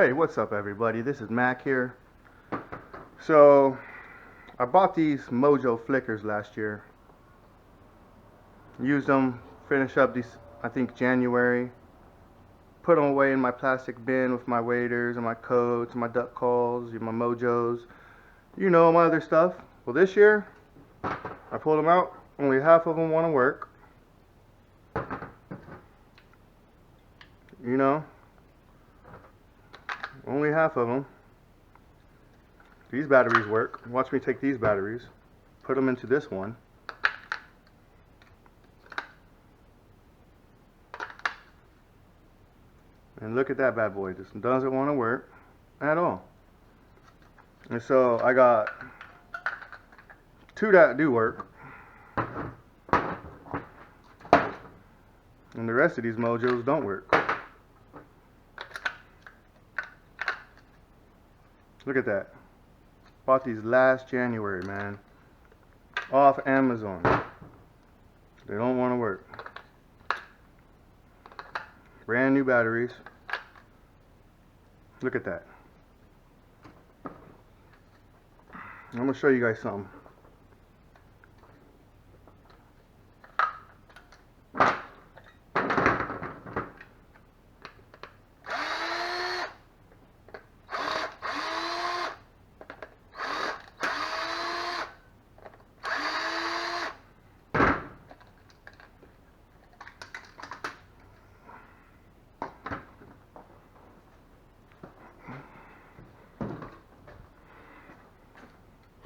Hey, what's up everybody? This is Mac here. So, I bought these Mojo flickers last year. Used them, finished up these, I think January. Put them away in my plastic bin with my waders and my coats and my duck calls, my Mojos. You know, my other stuff. Well, this year, I pulled them out. Only half of them want to work. You know, only half of them. These batteries work. Watch me take these batteries, put them into this one. And look at that bad boy. This doesn't want to work at all. And so I got two that do work. And the rest of these Mojos don't work. Look at that. Bought these last January, man. Off Amazon. They don't want to work. Brand new batteries. Look at that. I'm going to show you guys something.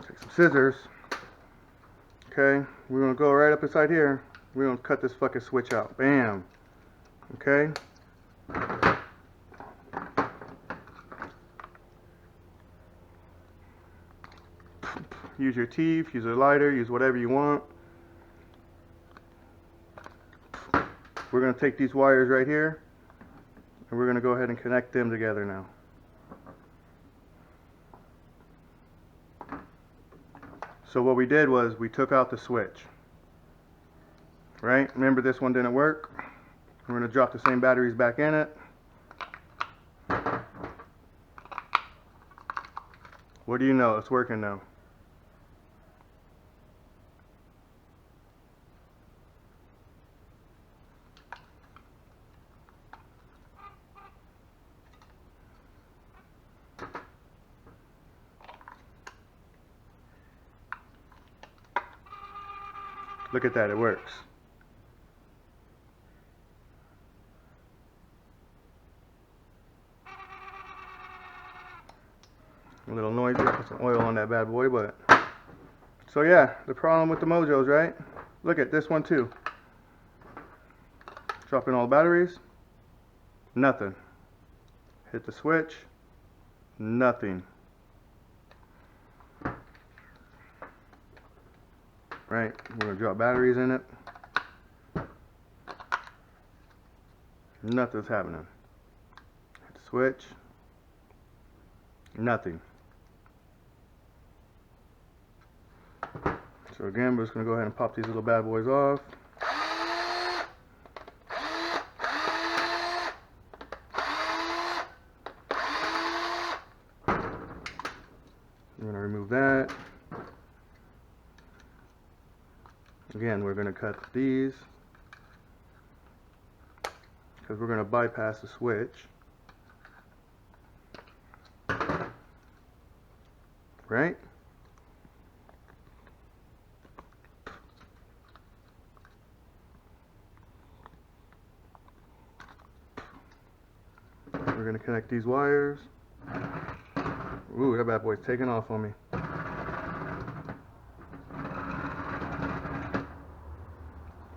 Take some scissors. Okay, we're gonna go right up inside here. We're gonna cut this fucking switch out. Bam. Okay. Use your teeth, use a lighter, use whatever you want. We're gonna take these wires right here and we're gonna go ahead and connect them together now. So what we did was we took out the switch, right? Remember this one didn't work? We're going to drop the same batteries back in it. What do you know? It's working now. Look at that, it works. A little noisy, put some oil on that bad boy, but... So yeah, the problem with the Mojos, right? Look at this one too. Drop in all the batteries, nothing. Hit the switch, nothing. Right, we're gonna drop batteries in it. Nothing's happening. Hit the switch. Nothing. So again, we're just gonna go ahead and pop these little bad boys off. We're gonna remove that. Again, we're going to cut these because we're going to bypass the switch. Right? We're going to connect these wires. Ooh, that bad boy's taking off on me.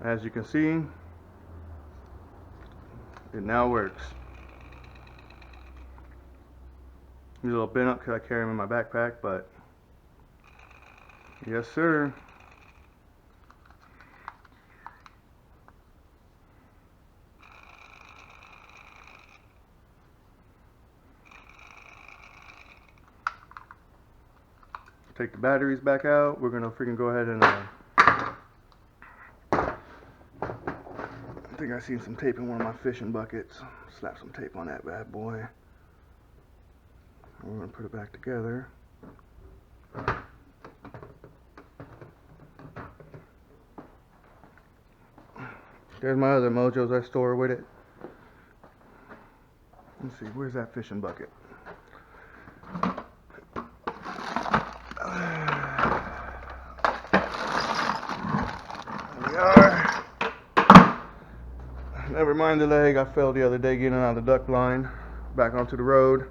As you can see, it now works. He's a little bent up because I carry him in my backpack, but yes sir. Take the batteries back out. We're gonna freaking go ahead and I think I seen some tape in one of my fishing buckets. Slap some tape on that bad boy. I'm going to put it back together. There's my other mojos I store with it. Let's see, where's that fishing bucket? There we are. Never mind the leg, I fell the other day getting out of the duck line. Back onto the road.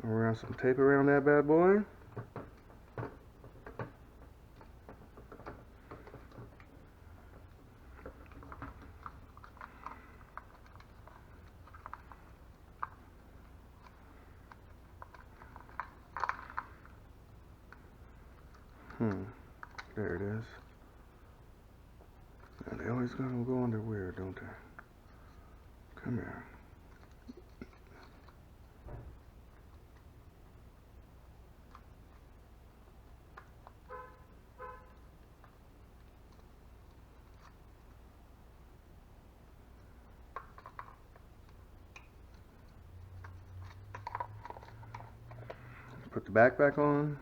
Around some tape around that bad boy. There it is. And they always gonna go under weird, don't they? Come here. Put the back on.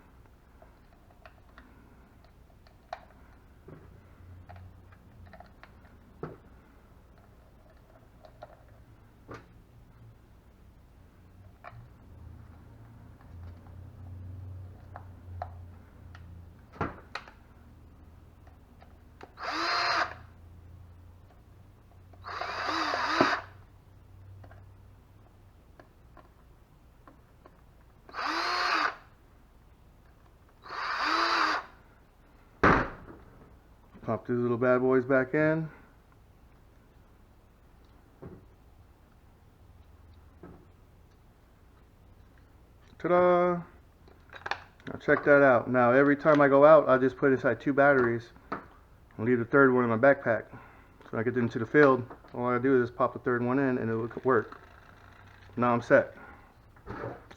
Pop these little bad boys back in. Ta-da! Now check that out. Now every time I go out, I just put inside 2 batteries and leave the third one in my backpack. So when I get into the field, all I do is just pop the third one in and it will work. Now I'm set.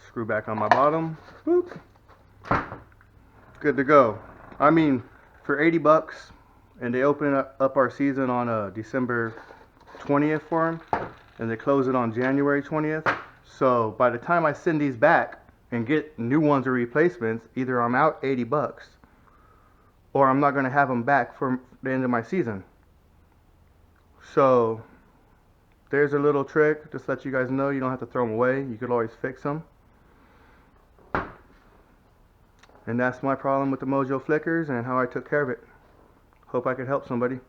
Screw back on my bottom. Boop. Good to go. I mean, for 80 bucks, and they open up our season on December 20th for them, and they close it on January 20th. So by the time I send these back and get new ones or replacements, either I'm out 80 bucks or I'm not going to have them back for the end of my season. So there's a little trick, just to let you guys know, you don't have to throw them away. You could always fix them. And that's my problem with the Mojo flickers and how I took care of it. Hope I could help somebody.